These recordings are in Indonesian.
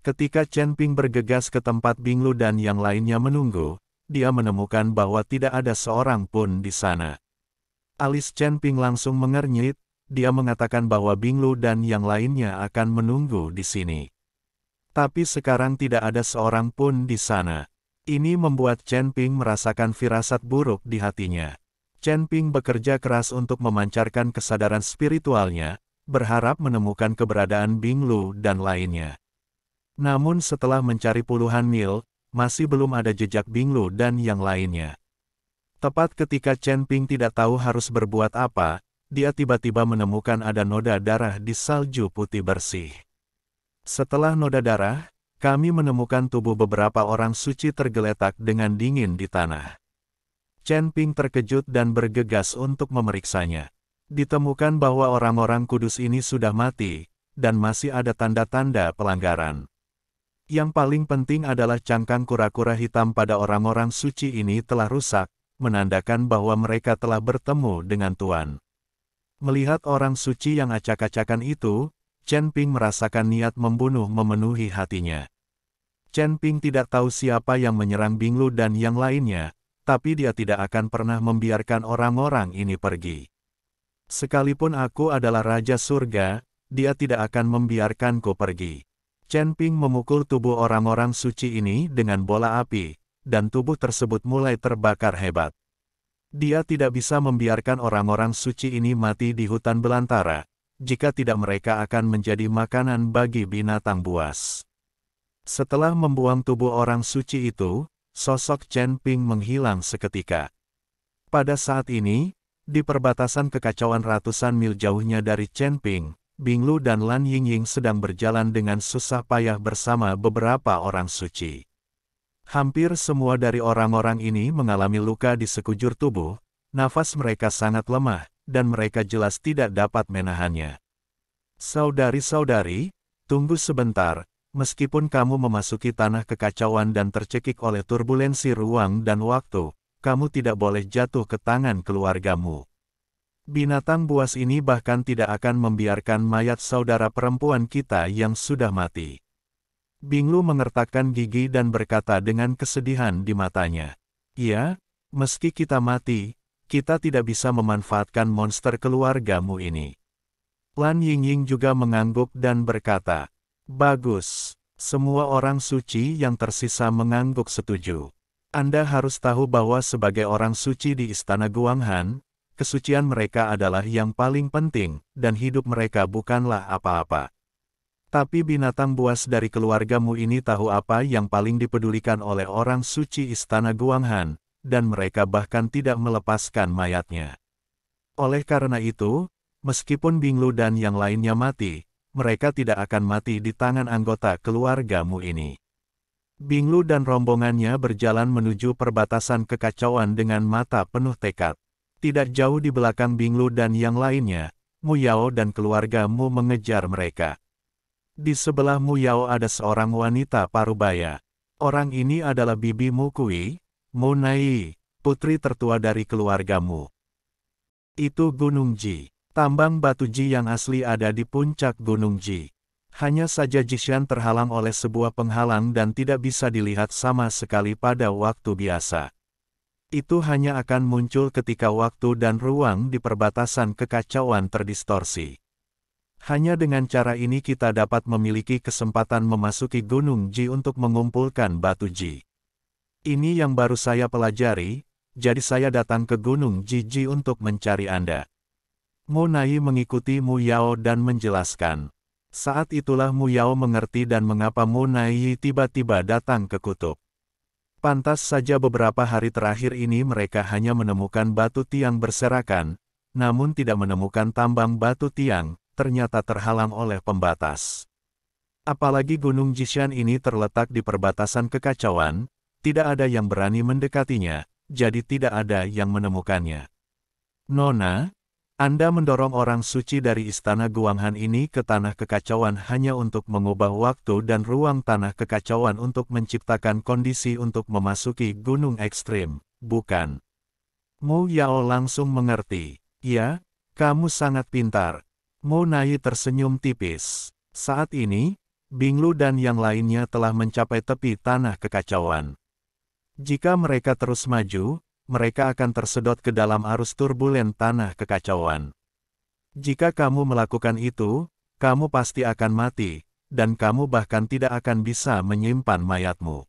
Ketika Chen Ping bergegas ke tempat Bing Lu dan yang lainnya menunggu, dia menemukan bahwa tidak ada seorang pun di sana. Alis Chen Ping langsung mengernyit, dia mengatakan bahwa Bing Lu dan yang lainnya akan menunggu di sini. Tapi sekarang tidak ada seorang pun di sana. Ini membuat Chen Ping merasakan firasat buruk di hatinya. Chen Ping bekerja keras untuk memancarkan kesadaran spiritualnya, berharap menemukan keberadaan Bing Lu dan lainnya. Namun setelah mencari puluhan mil, masih belum ada jejak Bing Lu dan yang lainnya. Tepat ketika Chen Ping tidak tahu harus berbuat apa, dia tiba-tiba menemukan ada noda darah di salju putih bersih. Setelah noda darah, kami menemukan tubuh beberapa orang suci tergeletak dengan dingin di tanah. Chen Ping terkejut dan bergegas untuk memeriksanya. Ditemukan bahwa orang-orang kudus ini sudah mati, dan masih ada tanda-tanda pelanggaran. Yang paling penting adalah cangkang kura-kura hitam pada orang-orang suci ini telah rusak, menandakan bahwa mereka telah bertemu dengan Tuan. Melihat orang suci yang acak-acakan itu, Chen Ping merasakan niat membunuh memenuhi hatinya. Chen Ping tidak tahu siapa yang menyerang Bing Lu dan yang lainnya, tapi dia tidak akan pernah membiarkan orang-orang ini pergi. Sekalipun aku adalah Raja Surga, dia tidak akan membiarkanku pergi. Chen Ping memukul tubuh orang-orang suci ini dengan bola api, dan tubuh tersebut mulai terbakar hebat. Dia tidak bisa membiarkan orang-orang suci ini mati di hutan belantara, jika tidak mereka akan menjadi makanan bagi binatang buas. Setelah membuang tubuh orang suci itu, sosok Chen Ping menghilang seketika. Pada saat ini, di perbatasan kekacauan ratusan mil jauhnya dari Chen Ping, Bing Lu dan Lan Yingying sedang berjalan dengan susah payah bersama beberapa orang suci. Hampir semua dari orang-orang ini mengalami luka di sekujur tubuh, nafas mereka sangat lemah, dan mereka jelas tidak dapat menahannya. Saudari-saudari, tunggu sebentar, meskipun kamu memasuki tanah kekacauan dan tercekik oleh turbulensi ruang dan waktu, kamu tidak boleh jatuh ke tangan keluargamu. Binatang buas ini bahkan tidak akan membiarkan mayat saudara perempuan kita yang sudah mati. Bing Lu mengertakkan gigi dan berkata dengan kesedihan di matanya. Ya, meski kita mati, kita tidak bisa memanfaatkan monster keluargamu ini. Lan Yingying juga mengangguk dan berkata, bagus, semua orang suci yang tersisa mengangguk setuju. Anda harus tahu bahwa sebagai orang suci di Istana Guanghan, kesucian mereka adalah yang paling penting, dan hidup mereka bukanlah apa-apa. Tapi binatang buas dari keluargamu ini tahu apa yang paling dipedulikan oleh orang suci Istana Guanghan, dan mereka bahkan tidak melepaskan mayatnya. Oleh karena itu, meskipun Bing Lu dan yang lainnya mati, mereka tidak akan mati di tangan anggota keluargamu ini. Bing Lu dan rombongannya berjalan menuju perbatasan kekacauan dengan mata penuh tekad. Tidak jauh di belakang Bing Lu dan yang lainnya, Mu Yao dan keluargamu mengejar mereka. Di sebelah Mu Yao ada seorang wanita parubaya. Orang ini adalah Bibi Mu Kui, Mu Nai, putri tertua dari keluargamu. Itu Gunung Ji. Tambang batu Ji yang asli ada di puncak Gunung Ji. Hanya saja Jishan terhalang oleh sebuah penghalang dan tidak bisa dilihat sama sekali pada waktu biasa. Itu hanya akan muncul ketika waktu dan ruang di perbatasan kekacauan terdistorsi. Hanya dengan cara ini kita dapat memiliki kesempatan memasuki Gunung Ji untuk mengumpulkan batu Ji. Ini yang baru saya pelajari, jadi saya datang ke Gunung Ji untuk mencari Anda. Mu Nai mengikuti Mu Yao dan menjelaskan. Saat itulah Mu Yao mengerti dan mengapa Mu Nai tiba-tiba datang ke kutub. Pantas saja beberapa hari terakhir ini mereka hanya menemukan batu tiang berserakan, namun tidak menemukan tambang batu tiang, ternyata terhalang oleh pembatas. Apalagi Gunung Jishan ini terletak di perbatasan kekacauan, tidak ada yang berani mendekatinya, jadi tidak ada yang menemukannya. Nona, Anda mendorong orang suci dari Istana Guanghan ini ke tanah kekacauan hanya untuk mengubah waktu dan ruang tanah kekacauan untuk menciptakan kondisi untuk memasuki gunung ekstrim, bukan? Mu Yao langsung mengerti. Ya, kamu sangat pintar. Mu Nai tersenyum tipis. Saat ini, Binglu dan yang lainnya telah mencapai tepi tanah kekacauan. Jika mereka terus maju, mereka akan tersedot ke dalam arus turbulen tanah kekacauan. Jika kamu melakukan itu, kamu pasti akan mati, dan kamu bahkan tidak akan bisa menyimpan mayatmu.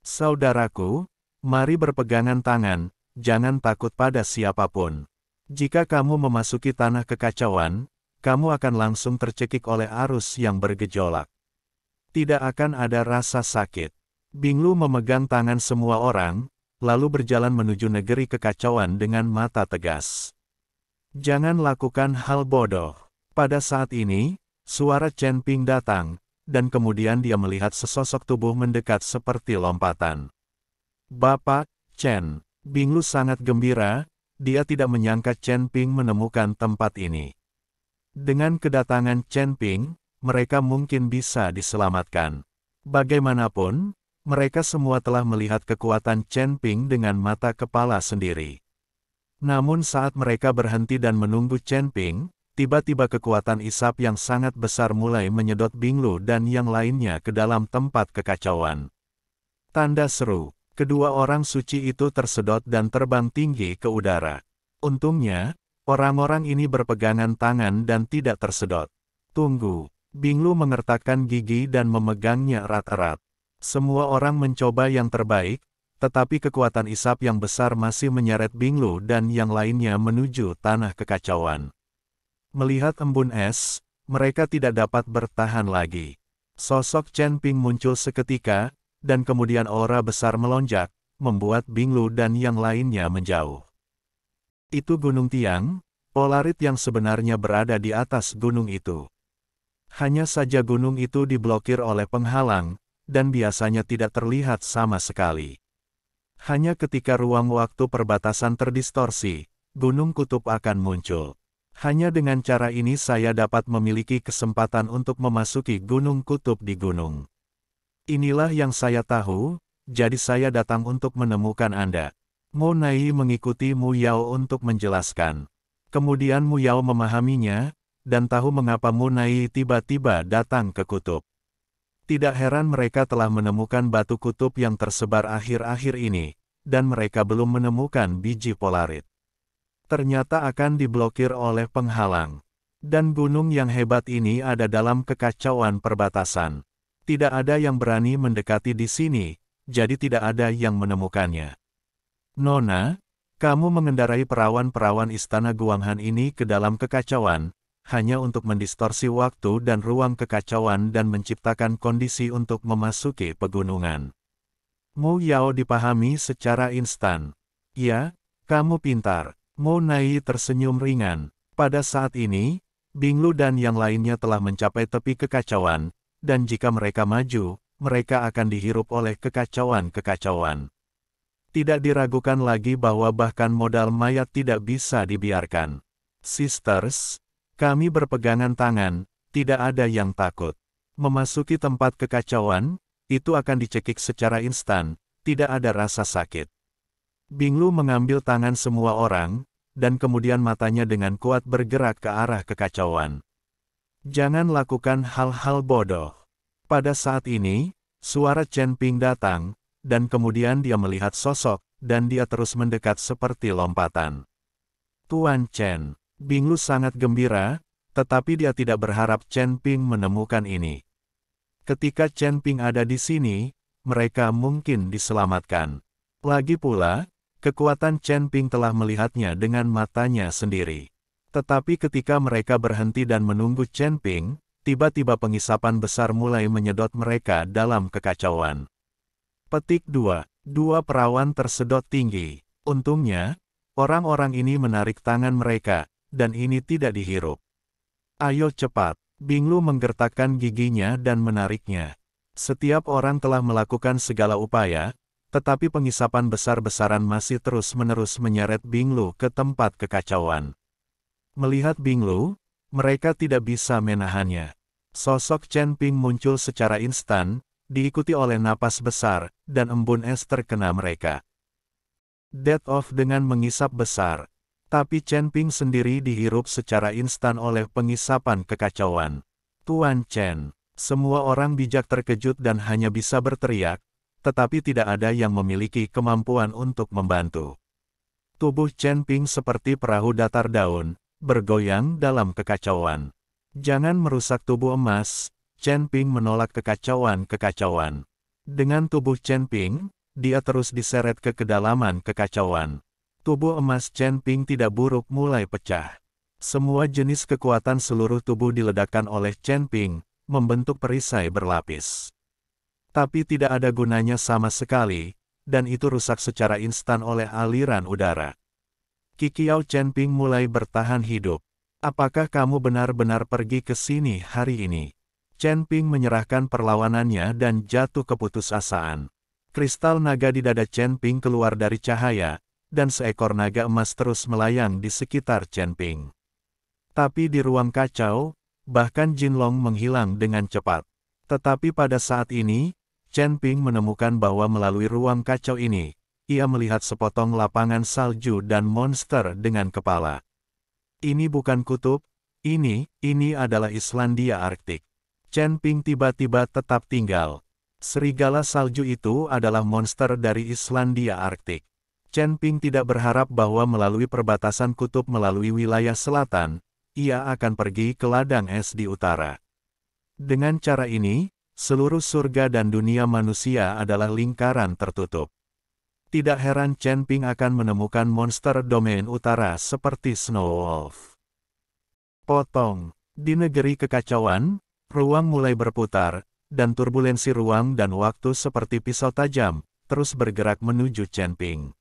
Saudaraku, mari berpegangan tangan, jangan takut pada siapapun. Jika kamu memasuki tanah kekacauan, kamu akan langsung tercekik oleh arus yang bergejolak. Tidak akan ada rasa sakit. Binglu memegang tangan semua orang, lalu berjalan menuju negeri kekacauan dengan mata tegas. Jangan lakukan hal bodoh. Pada saat ini, suara Chen Ping datang, dan kemudian dia melihat sesosok tubuh mendekat seperti lompatan. Bapak, Chen. Binglu sangat gembira, dia tidak menyangka Chen Ping menemukan tempat ini. Dengan kedatangan Chen Ping, mereka mungkin bisa diselamatkan. Bagaimanapun, mereka semua telah melihat kekuatan Chen Ping dengan mata kepala sendiri. Namun saat mereka berhenti dan menunggu Chen Ping, tiba-tiba kekuatan isap yang sangat besar mulai menyedot Binglu dan yang lainnya ke dalam tempat kekacauan. Tanda seru, kedua orang suci itu tersedot dan terbang tinggi ke udara. Untungnya, orang-orang ini berpegangan tangan dan tidak tersedot. Tunggu, Binglu mengertakkan gigi dan memegangnya erat-erat. Semua orang mencoba yang terbaik, tetapi kekuatan isap yang besar masih menyeret Binglu dan yang lainnya menuju tanah kekacauan. Melihat embun es, mereka tidak dapat bertahan lagi. Sosok Chen Ping muncul seketika, dan kemudian aura besar melonjak, membuat Binglu dan yang lainnya menjauh. Itu Gunung Tiang, Polarit yang sebenarnya berada di atas gunung itu. Hanya saja gunung itu diblokir oleh penghalang, dan biasanya tidak terlihat sama sekali. Hanya ketika ruang waktu perbatasan terdistorsi, gunung kutub akan muncul. Hanya dengan cara ini saya dapat memiliki kesempatan untuk memasuki gunung kutub di gunung. Inilah yang saya tahu, jadi saya datang untuk menemukan Anda. Mo Nai mengikuti Mu Yao untuk menjelaskan. Kemudian Mu Yao memahaminya, dan tahu mengapa Mu Nai tiba-tiba datang ke kutub. Tidak heran mereka telah menemukan batu kutub yang tersebar akhir-akhir ini, dan mereka belum menemukan biji polarit. Ternyata akan diblokir oleh penghalang. Dan gunung yang hebat ini ada dalam kekacauan perbatasan. Tidak ada yang berani mendekati di sini, jadi tidak ada yang menemukannya. Nona, kamu mengendarai perawan-perawan istana Guanghan ini ke dalam kekacauan, hanya untuk mendistorsi waktu dan ruang kekacauan dan menciptakan kondisi untuk memasuki pegunungan. Mu Yao dipahami secara instan. Ya, kamu pintar. Mo Nai tersenyum ringan. Pada saat ini, Binglu dan yang lainnya telah mencapai tepi kekacauan, dan jika mereka maju, mereka akan dihirup oleh kekacauan-kekacauan. Tidak diragukan lagi bahwa bahkan modal mayat tidak bisa dibiarkan. Sisters, kami berpegangan tangan, tidak ada yang takut. Memasuki tempat kekacauan, itu akan dicekik secara instan, tidak ada rasa sakit. Binglu mengambil tangan semua orang, dan kemudian matanya dengan kuat bergerak ke arah kekacauan. Jangan lakukan hal-hal bodoh. Pada saat ini, suara Chen Ping datang, dan kemudian dia melihat sosok, dan dia terus mendekat seperti lompatan. Tuan Chen, Binglu sangat gembira, tetapi dia tidak berharap Chen Ping menemukan ini. Ketika Chen Ping ada di sini, mereka mungkin diselamatkan. Lagi pula, kekuatan Chen Ping telah melihatnya dengan matanya sendiri. Tetapi ketika mereka berhenti dan menunggu Chen Ping, tiba-tiba pengisapan besar mulai menyedot mereka dalam kekacauan. Petik 2. Dua perawan tersedot tinggi. Untungnya, orang-orang ini menarik tangan mereka, dan ini tidak dihirup. Ayo cepat. Binglu menggertakkan giginya dan menariknya. Setiap orang telah melakukan segala upaya, tetapi pengisapan besar-besaran masih terus-menerus menyeret Binglu ke tempat kekacauan. Melihat Binglu, mereka tidak bisa menahannya. Sosok Chen Ping muncul secara instan, diikuti oleh napas besar, dan embun es terkena mereka. Dead Off dengan mengisap besar. Tapi Chen Ping sendiri dihirup secara instan oleh pengisapan kekacauan. Tuan Chen, Semua orang bijak terkejut dan hanya bisa berteriak, tetapi tidak ada yang memiliki kemampuan untuk membantu. Tubuh Chen Ping seperti perahu datar daun, bergoyang dalam kekacauan. Jangan merusak tubuh emas, Chen Ping menolak kekacauan-kekacauan. Dengan tubuh Chen Ping, dia terus diseret ke kedalaman kekacauan. Tubuh emas Chen Ping tidak buruk mulai pecah. Semua jenis kekuatan seluruh tubuh diledakkan oleh Chen Ping, membentuk perisai berlapis. Tapi tidak ada gunanya sama sekali, dan itu rusak secara instan oleh aliran udara. Qiqiao Chen Ping mulai bertahan hidup. Apakah kamu benar-benar pergi ke sini hari ini? Chen Ping menyerahkan perlawanannya dan jatuh keputusasaan. Kristal naga di dada Chen Ping keluar dari cahaya, dan seekor naga emas terus melayang di sekitar Chen Ping. Tapi di ruang kacau, bahkan Jinlong menghilang dengan cepat. Tetapi pada saat ini, Chen Ping menemukan bahwa melalui ruang kacau ini, ia melihat sepotong lapangan salju dan monster dengan kepala. Ini bukan kutub, ini adalah Islandia Arktik. Chen Ping tiba-tiba tetap tinggal. Serigala salju itu adalah monster dari Islandia Arktik. Chen Ping tidak berharap bahwa melalui perbatasan kutub melalui wilayah selatan, ia akan pergi ke ladang es di utara. Dengan cara ini, seluruh surga dan dunia manusia adalah lingkaran tertutup. Tidak heran Chen Ping akan menemukan monster domain utara seperti Snow Wolf. Potong. Di negeri kekacauan, ruang mulai berputar, dan turbulensi ruang dan waktu seperti pisau tajam, terus bergerak menuju Chen Ping.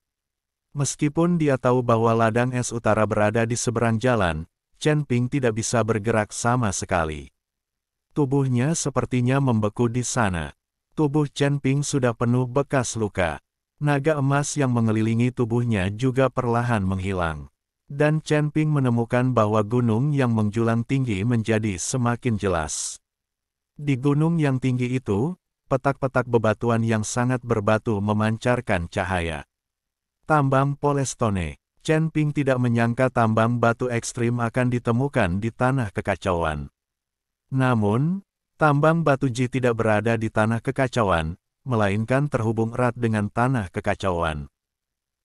Meskipun dia tahu bahwa ladang es utara berada di seberang jalan, Chen Ping tidak bisa bergerak sama sekali. Tubuhnya sepertinya membeku di sana. Tubuh Chen Ping sudah penuh bekas luka. Naga emas yang mengelilingi tubuhnya juga perlahan menghilang. Dan Chen Ping menemukan bahwa gunung yang menjulang tinggi menjadi semakin jelas. Di gunung yang tinggi itu, petak-petak bebatuan yang sangat berbatu memancarkan cahaya. Tambang Polestone. Chen Ping tidak menyangka tambang batu ekstrim akan ditemukan di tanah kekacauan. Namun, tambang batu Ji tidak berada di tanah kekacauan, melainkan terhubung erat dengan tanah kekacauan.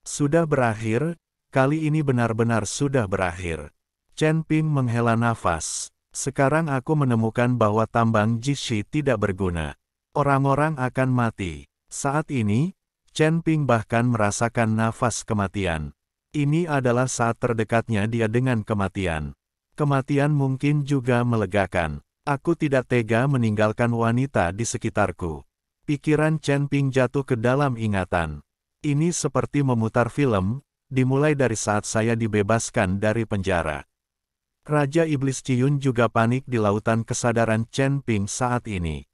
Sudah berakhir, kali ini benar-benar sudah berakhir. Chen Ping menghela nafas. Sekarang aku menemukan bahwa tambang Jishi tidak berguna. Orang-orang akan mati. Saat ini, Chen Ping bahkan merasakan nafas kematian. Ini adalah saat terdekatnya dia dengan kematian. Kematian mungkin juga melegakan. Aku tidak tega meninggalkan wanita di sekitarku. Pikiran Chen Ping jatuh ke dalam ingatan. Ini seperti memutar film, dimulai dari saat saya dibebaskan dari penjara. Raja Iblis Ciyun juga panik di lautan kesadaran Chen Ping saat ini.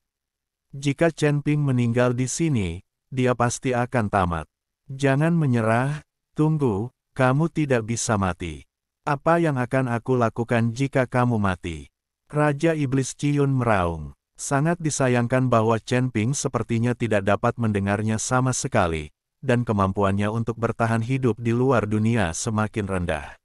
Jika Chen Ping meninggal di sini, dia pasti akan tamat. Jangan menyerah, tunggu, kamu tidak bisa mati. Apa yang akan aku lakukan jika kamu mati? Raja Iblis Ciyun meraung. Sangat disayangkan bahwa Chen Ping sepertinya tidak dapat mendengarnya sama sekali, dan kemampuannya untuk bertahan hidup di luar dunia semakin rendah.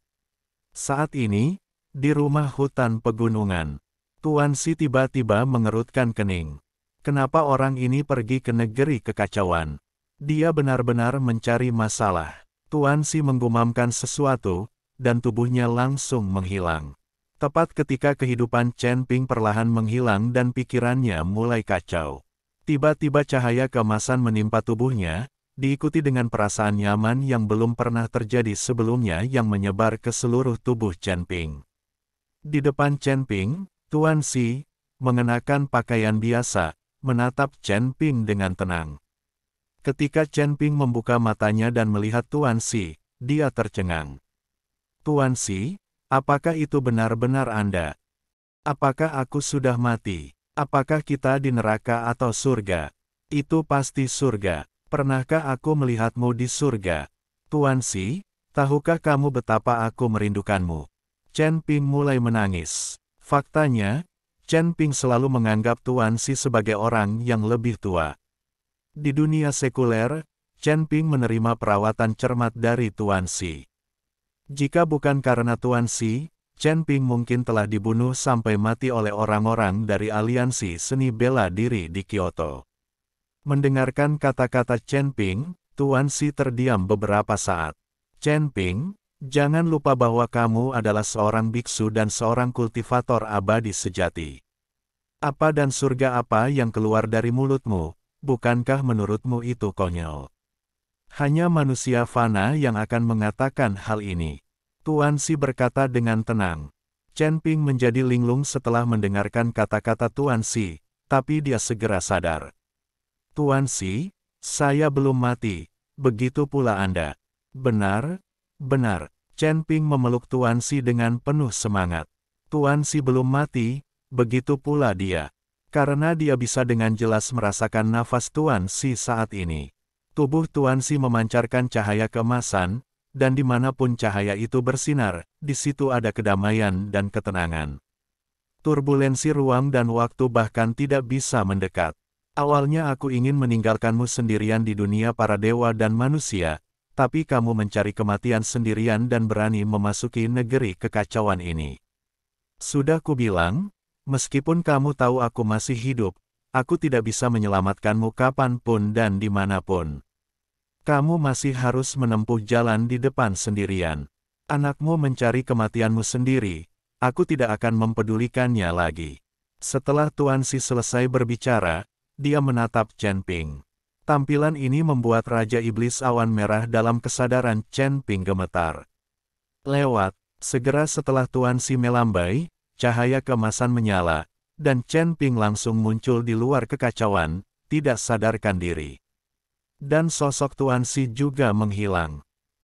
Saat ini, di rumah hutan pegunungan, Tuan Si tiba-tiba mengerutkan kening. Kenapa orang ini pergi ke negeri kekacauan? Dia benar-benar mencari masalah. Tuan Si menggumamkan sesuatu, dan tubuhnya langsung menghilang. Tepat ketika kehidupan Chen Ping perlahan menghilang dan pikirannya mulai kacau. Tiba-tiba cahaya keemasan menimpa tubuhnya, diikuti dengan perasaan nyaman yang belum pernah terjadi sebelumnya yang menyebar ke seluruh tubuh Chen Ping. Di depan Chen Ping, Tuan Si, mengenakan pakaian biasa, menatap Chen Ping dengan tenang. Ketika Chen Ping membuka matanya dan melihat Tuan Si, dia tercengang. Tuan Si, apakah itu benar-benar Anda? Apakah aku sudah mati? Apakah kita di neraka atau surga? Itu pasti surga. Pernahkah aku melihatmu di surga? Tuan Si, tahukah kamu betapa aku merindukanmu? Chen Ping mulai menangis. Faktanya, Chen Ping selalu menganggap Tuan Si sebagai orang yang lebih tua. Di dunia sekuler, Chen Ping menerima perawatan cermat dari Tuan Si. Jika bukan karena Tuan Si, Chen Ping mungkin telah dibunuh sampai mati oleh orang-orang dari aliansi seni bela diri di Kyoto. Mendengarkan kata-kata Chen Ping, Tuan Xi terdiam beberapa saat. Chen Ping, jangan lupa bahwa kamu adalah seorang biksu dan seorang kultivator abadi sejati. Apa dan surga apa yang keluar dari mulutmu, bukankah menurutmu itu konyol? Hanya manusia fana yang akan mengatakan hal ini. Tuan Xi berkata dengan tenang. Chen Ping menjadi linglung setelah mendengarkan kata-kata Tuan Xi, tapi dia segera sadar. Tuan Xi, saya belum mati, begitu pula Anda. Benar, benar. Chen Ping memeluk Tuan Xi dengan penuh semangat. Tuan Xi belum mati, begitu pula dia. Karena dia bisa dengan jelas merasakan nafas Tuan Xi saat ini. Tubuh Tuan Xi memancarkan cahaya keemasan, dan dimanapun cahaya itu bersinar, di situ ada kedamaian dan ketenangan. Turbulensi ruang dan waktu bahkan tidak bisa mendekat. Awalnya aku ingin meninggalkanmu sendirian di dunia para dewa dan manusia, tapi kamu mencari kematian sendirian dan berani memasuki negeri kekacauan ini. Sudah kubilang, meskipun kamu tahu aku masih hidup, aku tidak bisa menyelamatkanmu kapanpun dan dimanapun. Kamu masih harus menempuh jalan di depan sendirian. Anakmu mencari kematianmu sendiri, aku tidak akan mempedulikannya lagi. Setelah Tuan Xi selesai berbicara, dia menatap Chen Ping. Tampilan ini membuat Raja Iblis Awan Merah dalam kesadaran Chen Ping gemetar. Segera setelah Tuan Xi melambai, cahaya keemasan menyala, dan Chen Ping langsung muncul di luar kekacauan, tidak sadarkan diri. Dan sosok Tuan Xi juga menghilang.